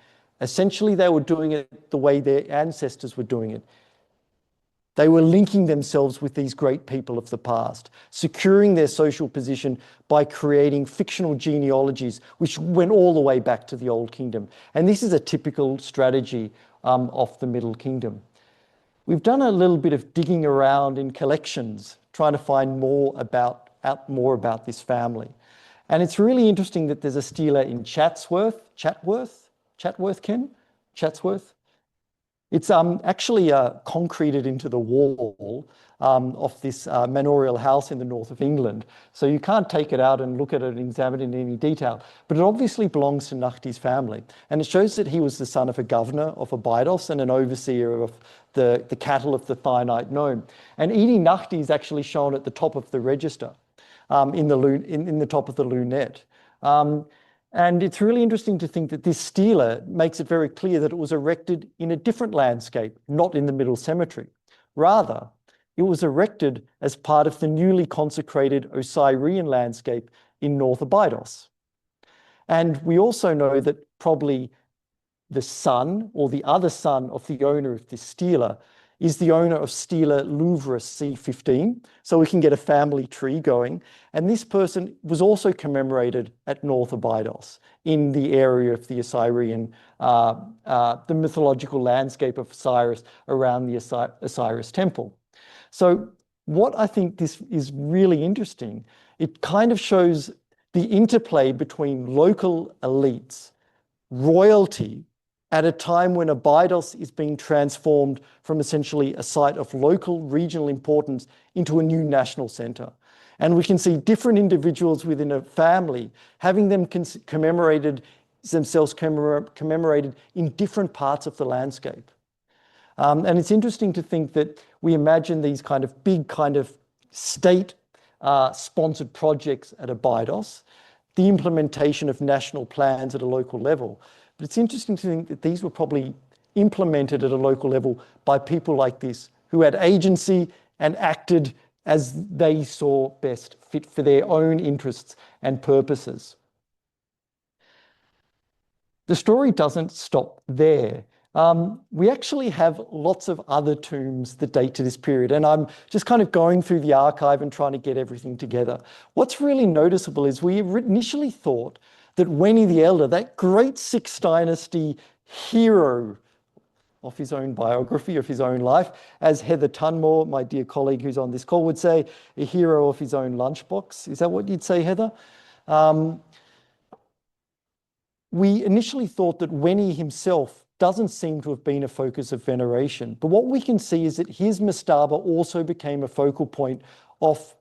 Essentially, they were doing it the way their ancestors were doing it. They were linking themselves with these great people of the past, securing their social position by creating fictional genealogies, which went all the way back to the Old Kingdom. And this is a typical strategy of the Middle Kingdom. We've done a little bit of digging around in collections, trying to find more about this family. And it's really interesting that there's a stela in Chatsworth, Ken? Chatsworth. It's actually concreted into the wall of this manorial house in the north of England. So you can't take it out and look at it and examine it in any detail. But it obviously belongs to Nachti's family. And it shows that he was the son of a governor of Abydos and an overseer of the cattle of the Thynite nome. And Edi Nachti is actually shown at the top of the register, in the top of the lunette. And it's really interesting to think that this stela makes it very clear that it was erected in a different landscape, not in the Middle Cemetery. Rather, it was erected as part of the newly consecrated Osirian landscape in North Abydos. And we also know that probably the son or the other son of the owner of this stela is the owner of stela Louvre C15. So we can get a family tree going. And this person was also commemorated at North Abydos in the area of the Osirian, the mythological landscape of Osiris around the Osiris temple. So what I think this is really interesting, it kind of shows the interplay between local elites, royalty, at a time when Abydos is being transformed from essentially a site of local regional importance into a new national centre. And we can see different individuals within a family having them commemorated in different parts of the landscape. And it's interesting to think that we imagine these kind of big kind of state sponsored projects at Abydos, the implementation of national plans at a local level. But it's interesting to think that these were probably implemented at a local level by people like this, who had agency and acted as they saw best fit for their own interests and purposes. The story doesn't stop there. We actually have lots of other tombs that date to this period, and I'm just kind of going through the archive and trying to get everything together. What's really noticeable is we initially thought that Weni the Elder, that great 6th dynasty hero of his own biography, of his own life, as Heather Tunmore, my dear colleague who's on this call, would say, a hero of his own lunchbox. Is that what you'd say, Heather? We initially thought that Weni himself doesn't seem to have been a focus of veneration. But what we can see is that his mastaba also became a focal point of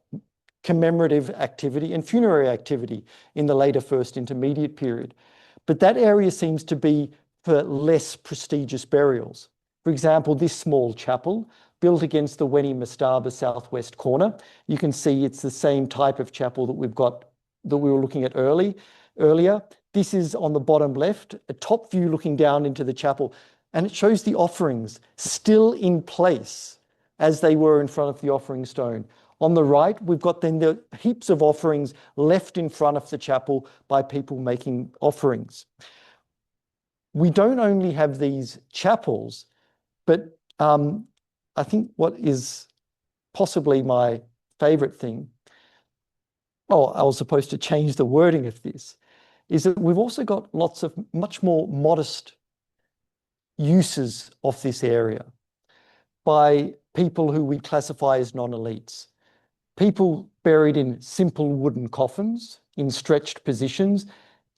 commemorative activity and funerary activity in the later First Intermediate period. But that area seems to be for less prestigious burials. For example, this small chapel built against the Weni mastaba southwest corner. You can see it's the same type of chapel that we were looking at earlier. This is on the bottom left, a top view looking down into the chapel, and it shows the offerings still in place as they were in front of the offering stone. On the right, we've got then the heaps of offerings left in front of the chapel by people making offerings. We don't only have these chapels, but I think what is possibly my favorite thing, I was supposed to change the wording of this, is that we've also got lots of much more modest uses of this area by people who we classify as non-elites. People buried in simple wooden coffins in stretched positions.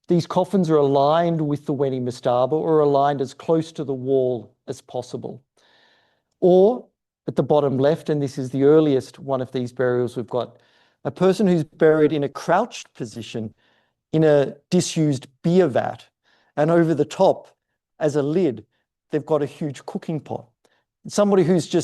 These coffins are aligned with the Weni mastaba or aligned as close to the wall as possible. Or at the bottom left, and this is the earliest one of these burials we've got, a person who's buried in a crouched position in a disused beer vat, and over the top, as a lid, they've got a huge cooking pot. Somebody who's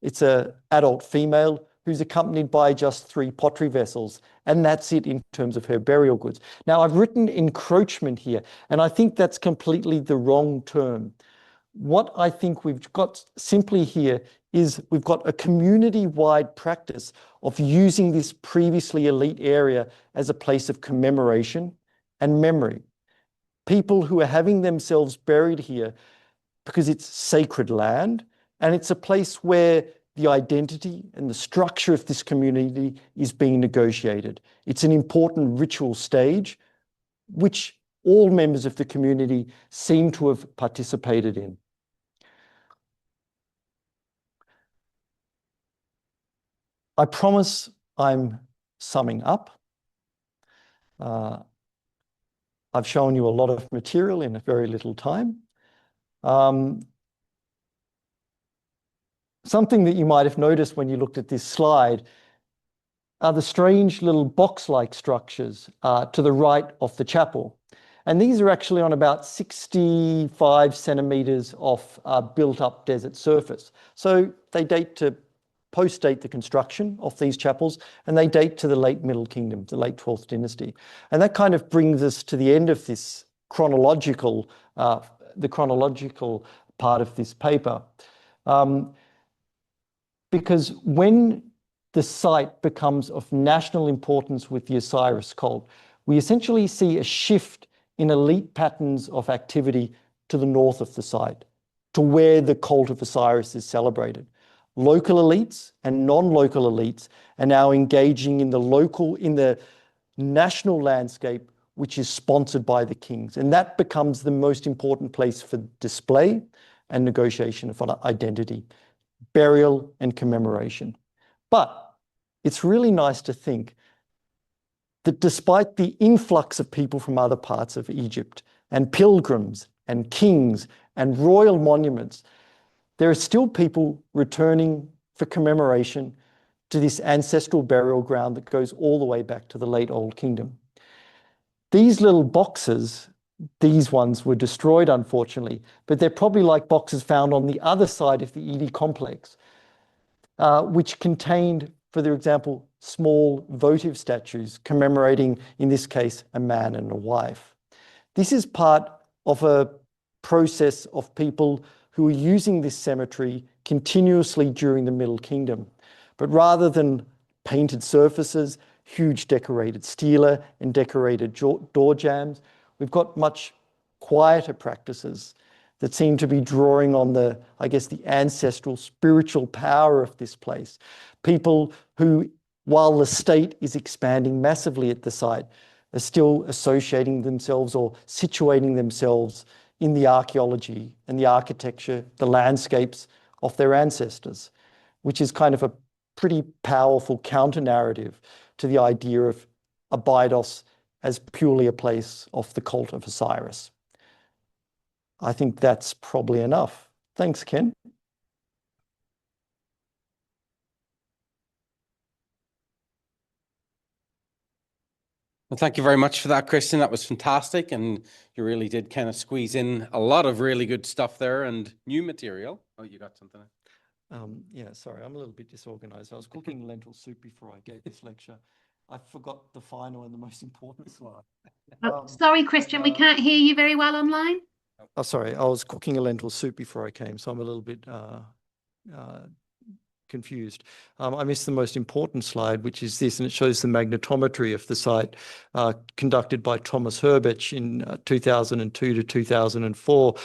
it's an adult female who's accompanied by just 3 pottery vessels, and that's it in terms of her burial goods. Now, I've written encroachment here, and I think that's completely the wrong term. What I think we've got simply here is we've got a community-wide practice of using this previously elite area as a place of commemoration and memory. People who are having themselves buried here because it's sacred land, and it's a place where the identity and the structure of this community is being negotiated. It's an important ritual stage, which all members of the community seem to have participated in. I promise I'm summing up. Uh, I've shown you a lot of material in a very little time. Something that you might have noticed when you looked at this slide are the strange little box-like structures to the right of the chapel. And these are actually on about 65 centimeters of built-up desert surface. So they post-date the construction of these chapels, and they date to the late Middle Kingdom, the late 12th dynasty. And that kind of brings us to the end of this chronological, the chronological part of this paper. Because when the site becomes of national importance with the Osiris cult, we essentially see a shift in elite patterns of activity to the north of the site, to where the cult of Osiris is celebrated. Local elites and non-local elites are now engaging in the national landscape, which is sponsored by the kings. And that becomes the most important place for display and negotiation of identity, burial and commemoration. But it's really nice to think that despite the influx of people from other parts of Egypt and pilgrims and kings and royal monuments, there are still people returning for commemoration to this ancestral burial ground that goes all the way back to the late Old Kingdom. These little boxes, these ones were destroyed, unfortunately, but they're probably like boxes found on the other side of the Edi complex, which contained, for example, small votive statues commemorating, in this case, a man and a wife. This is part of a process of people who are using this cemetery continuously during the Middle Kingdom. But rather than painted surfaces, huge decorated stela and decorated door jambs, we've got much quieter practices that seem to be drawing on the ancestral spiritual power of this place. People who, while the state is expanding massively at the site, are still associating themselves or situating themselves in the archaeology and the architecture, the landscapes of their ancestors, which is kind of a pretty powerful counter-narrative to the idea of Abydos as purely a place of the cult of Osiris. I think that's probably enough. Thanks, Ken. Well, thank you very much for that, Christian. That was fantastic. And you really did kind of squeeze in a lot of really good stuff there and new material. Oh, you got something? Yeah, sorry, I'm a little bit disorganized. I was cooking lentil soup before I gave this lecture. I forgot the final and the most important slide. Sorry, Christian, we can't hear you very well online. Oh, sorry, I was cooking a lentil soup before I came, so I'm a little bit confused. I missed the most important slide, which is this, and it shows the magnetometry of the site conducted by Thomas Herbich in 2002 to 2004.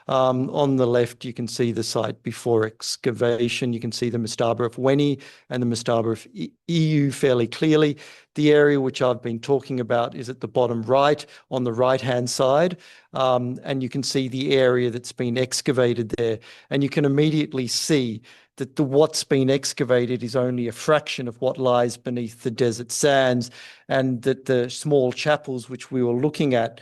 On the left, you can see the site before excavation. You can see the mastaba of Weni and the mastaba of EU fairly clearly. The area which I've been talking about is at the bottom right, on the right-hand side. And you can see the area that's been excavated there. And you can immediately see that what's been excavated is only a fraction of what lies beneath the desert sands, and that the small chapels which we were looking at,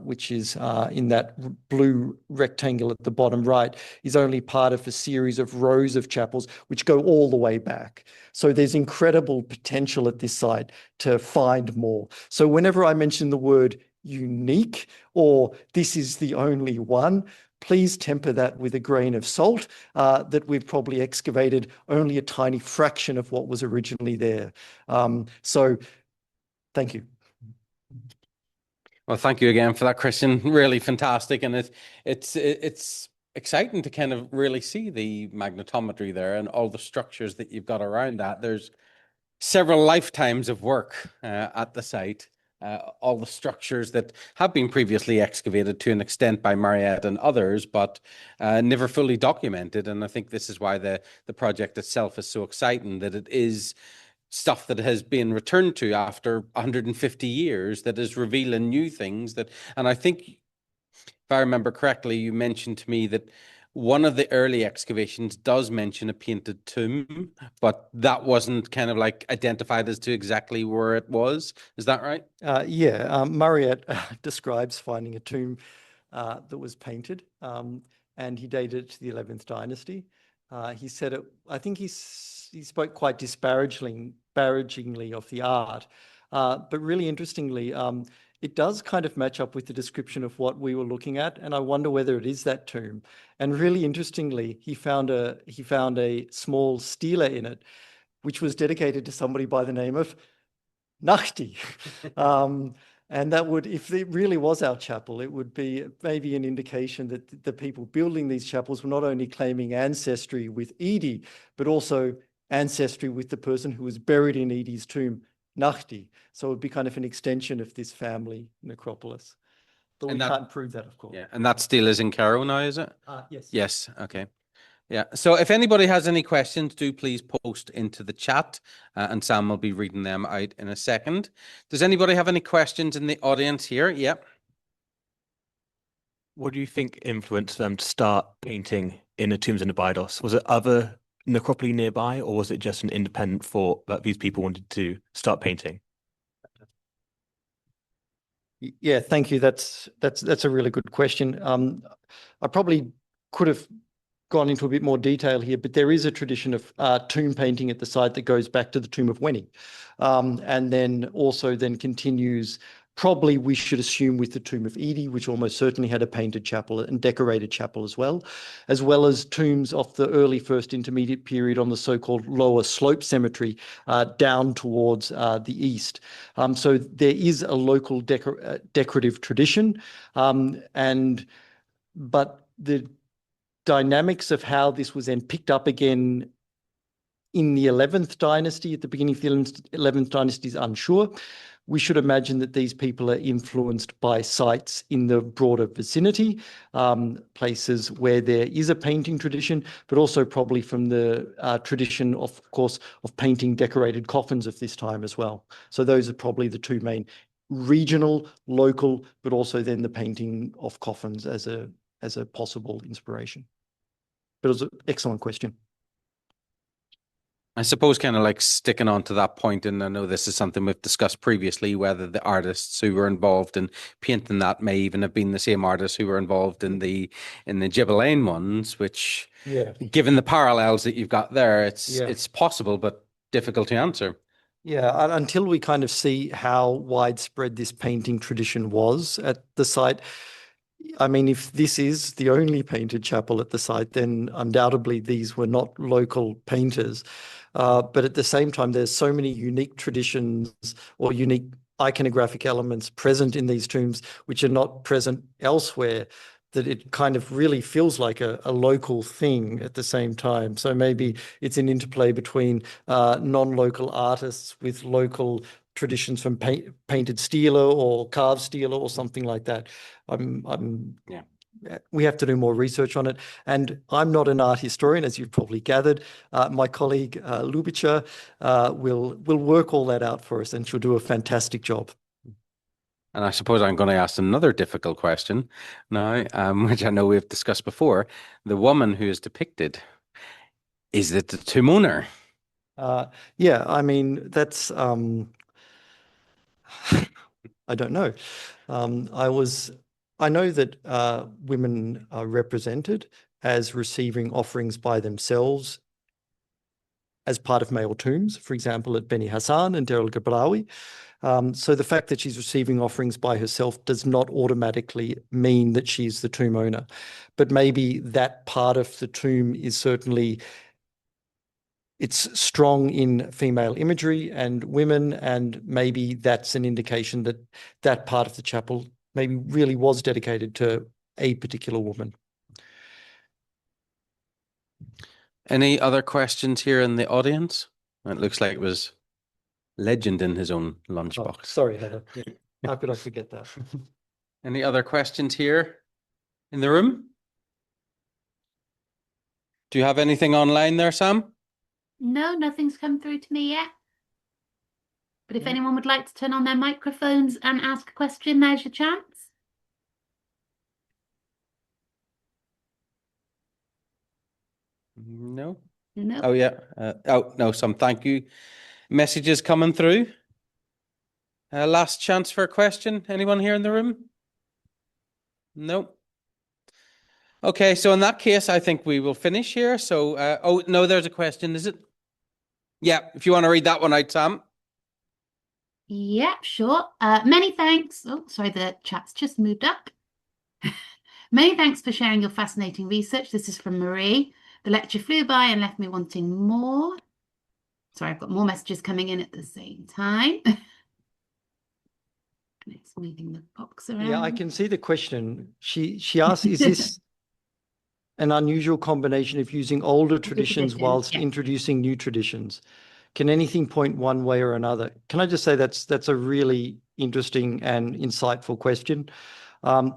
which is in that blue rectangle at the bottom right, is only part of a series of rows of chapels which go all the way back. So there's incredible potential at this site to find more. So whenever I mention the word unique or this is the only one, please temper that with a grain of salt, that we've probably excavated only a tiny fraction of what was originally there. So thank you. Well, thank you again for that, Christian. Really fantastic. And it's exciting to kind of really see the magnetometry there and all the structures that you've got around that. There's several lifetimes of work at the site. All the structures that have been previously excavated to an extent by Mariette and others, but never fully documented. And I think this is why the project itself is so exciting, that it is stuff that has been returned to after 150 years that is revealing new things and I think if I remember correctly, you mentioned to me that one of the early excavations does mention a painted tomb, but that wasn't kind of like identified as to exactly where it was. Is that right? Murray describes finding a tomb that was painted, and he dated it to the 11th dynasty. He said it, I think he spoke quite disparagingly of the art, but really interestingly, it does kind of match up with the description of what we were looking at, and I wonder whether it is that tomb. And really interestingly, he found a small stela in it, which was dedicated to somebody by the name of Nachti. And that would, if it really was our chapel, it would be maybe an indication that the people building these chapels were not only claiming ancestry with Edie, but also ancestry with the person who was buried in Edie's tomb, Nachti. So it would be kind of an extension of this family necropolis. But we can't prove that, of course. Yeah, and that still is in Cairo now, is it? Yes. Yes, okay. Yeah, so if anybody has any questions, do please post into the chat, and Sam will be reading them out in a second. Does anybody have any questions in the audience here? Yep. What do you think influenced them to start painting in the tombs in Abydos? Was it other necropoli nearby, or was it just an independent thought that these people wanted to start painting? Yeah, thank you. That's a really good question. I probably could have gone into a bit more detail here, but there is a tradition of tomb painting at the site that goes back to the tomb of Weni, and then also continues, probably we should assume, with the tomb of Edie, which almost certainly had a painted chapel and decorated chapel as well as tombs of the early first intermediate period on the so-called lower slope cemetery down towards the east. So there is a local decorative tradition, but the dynamics of how this was then picked up again in the 11th dynasty, at the beginning of the 11th dynasty, is unsure. We should imagine that these people are influenced by sites in the broader vicinity, places where there is a painting tradition, but also probably from the tradition, of course, of painting decorated coffins of this time as well. So those are probably the two main: regional, local, but also then the painting of coffins as a possible inspiration. But it was an excellent question. I suppose kind of like sticking on to that point, and I know this is something we've discussed previously, whether the artists who were involved in painting that may even have been the same artists who were involved in the Gibelline ones, which, given the parallels that you've got there, it's possible, but difficult to answer. Yeah, until we kind of see how widespread this painting tradition was at the site. I mean, if this is the only painted chapel at the site, then undoubtedly these were not local painters. But at the same time, there's so many unique traditions or unique iconographic elements present in these tombs, which are not present elsewhere, that it kind of really feels like a local thing at the same time. So maybe it's an interplay between non-local artists with local traditions from painted stela or carved stela or something like that. We have to do more research on it. And I'm not an art historian, as you've probably gathered. My colleague Ljubica will work all that out for us, and she'll do a fantastic job. And I suppose I'm going to ask another difficult question now, which I know we've discussed before. The woman who is depicted, is it the tomb owner? Yeah, I mean, that's... I don't know. I know that women are represented as receiving offerings by themselves as part of male tombs, for example, at Beni Hassan and Deir el-Gebrawi. So the fact that she's receiving offerings by herself does not automatically mean that she's the tomb owner. But maybe that part of the tomb is certainly... it's strong in female imagery and women, and maybe that's an indication that that part of the chapel maybe really was dedicated to a particular woman. Any other questions here in the audience? It looks like it was legend in his own lunchbox. Oh, sorry, Heather. Yeah. How could I forget that? Any other questions here in the room? Do you have anything online there, Sam? No, nothing's come through to me yet. But if anyone would like to turn on their microphones and ask a question, now's your chance. No. No. Oh, yeah. Oh, no, some thank you messages coming through. Last chance for a question. Anyone here in the room? No. Okay, so in that case, I think we will finish here. So, oh, no, there's a question, is it? Yeah, if you want to read that one out, Sam. Yeah, sure. Many thanks. Oh, sorry, the chat's just moved up. Many thanks for sharing your fascinating research. This is from Marie. The lecture flew by and left me wanting more. Sorry, I've got more messages coming in at the same time. It's moving the box around. Yeah, I can see the question. She asks, is this an unusual combination of using older traditions whilst yeah. introducing new traditions? Can anything point one way or another? Can I just say that's a really interesting and insightful question.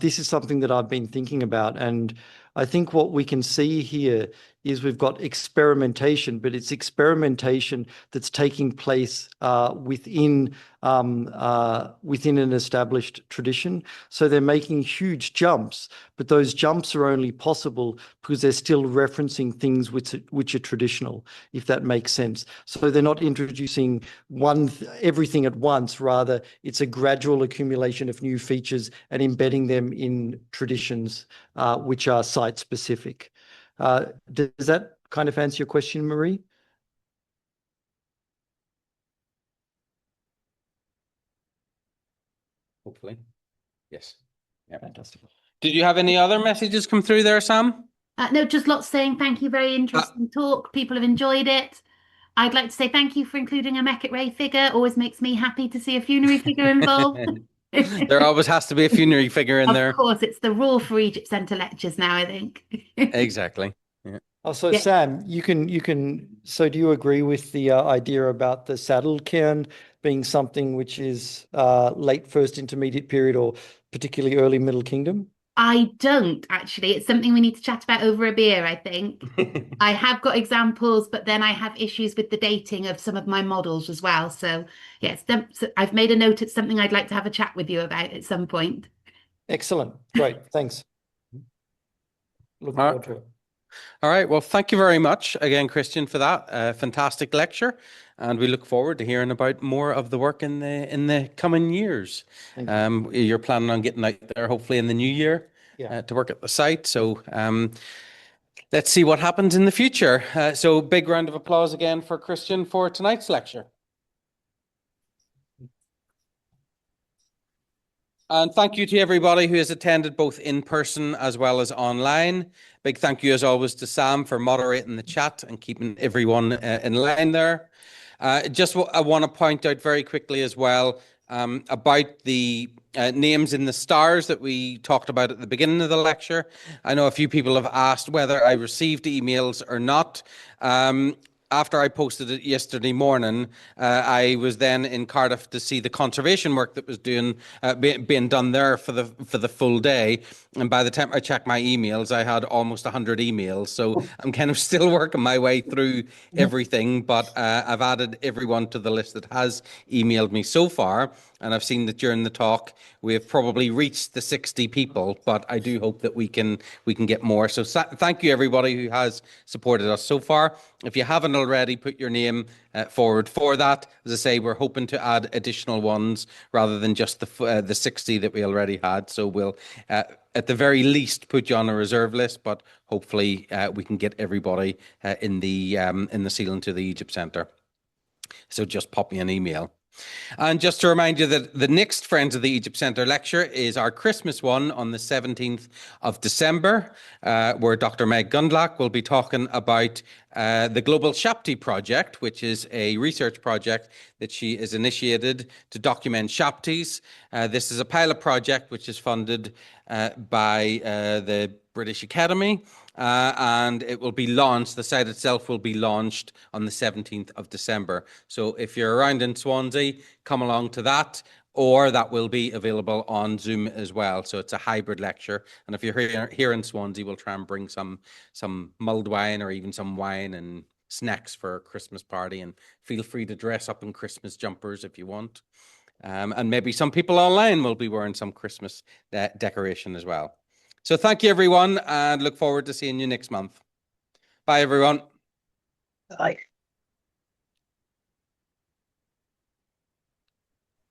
This is something that I've been thinking about, and I think what we can see here is we've got experimentation, but it's experimentation that's taking place within an established tradition. So they're making huge jumps, but those jumps are only possible because they're still referencing things which are traditional, if that makes sense. So they're not introducing everything at once. Rather, it's a gradual accumulation of new features and embedding them in traditions which are site-specific. Does that kind of answer your question, Marie? Hopefully. Yes. Yeah. Fantastic. Did you have any other messages come through there, Sam? No, just lots saying thank you. Very interesting talk. People have enjoyed it. I'd like to say thank you for including a Mechat Ray figure. Always makes me happy to see a funerary figure involved. There always has to be a funerary figure in there. Of course, it's the rule for Egypt Centre lectures now, I think. Exactly. Yeah. Oh, so Yeah. Sam, so do you agree with the idea about the saddle cairn being something which is late First Intermediate period or particularly early Middle Kingdom? I don't actually. It's something we need to chat about over a beer, I think. I have got examples, but then I have issues with the dating of some of my models as well. So yes, I've made a note. It's something I'd like to have a chat with you about at some point. Excellent. Great. Thanks. Look forward to it. All right. Well, thank you very much again, Christian, for that fantastic lecture. And we look forward to hearing about more of the work in the coming years. Thank you. You're planning on getting out there, hopefully in the new year, Yeah. to work at the site. So let's see what happens in the future. So big round of applause again for Christian for tonight's lecture. And thank you to everybody who has attended both in person as well as online. Big thank you as always to Sam for moderating the chat and keeping everyone in line there. I want to point out very quickly as well about the names in the stars that we talked about at the beginning of the lecture. I know a few people have asked whether I received emails or not. After I posted it yesterday morning, I was then in Cardiff to see the conservation work that was being done there for the full day. And by the time I checked my emails, I had almost 100 emails. So I'm kind of still working my way through everything, but I've added everyone to the list that has emailed me so far. And I've seen that during the talk, we have probably reached the 60 people, but I do hope that we can get more. So thank you everybody who has supported us so far. If you haven't already, put your name forward for that. As I say, we're hoping to add additional ones rather than just the 60 that we already had. So we'll, at the very least, put you on a reserve list, but hopefully we can get everybody in the ceiling to the Egypt Centre. So just pop me an email. And just to remind you that the next Friends of the Egypt Centre lecture is our Christmas one on the 17th of December, where Dr. Meg Gundlach will be talking about the Global Shabti Project, which is a research project that she has initiated to document Shabtis. This is a pilot project which is funded by the British Academy. And it will be launched, the site itself will be launched on the 17th of December. So if you're around in Swansea, come along to that, or that will be available on Zoom as well. So it's a hybrid lecture. And if you're here in Swansea, we'll try and bring some mulled wine or even some wine and snacks for a Christmas party. And feel free to dress up in Christmas jumpers if you want. And maybe some people online will be wearing some Christmas decoration as well. So thank you, everyone, and look forward to seeing you next month. Bye, everyone. Bye.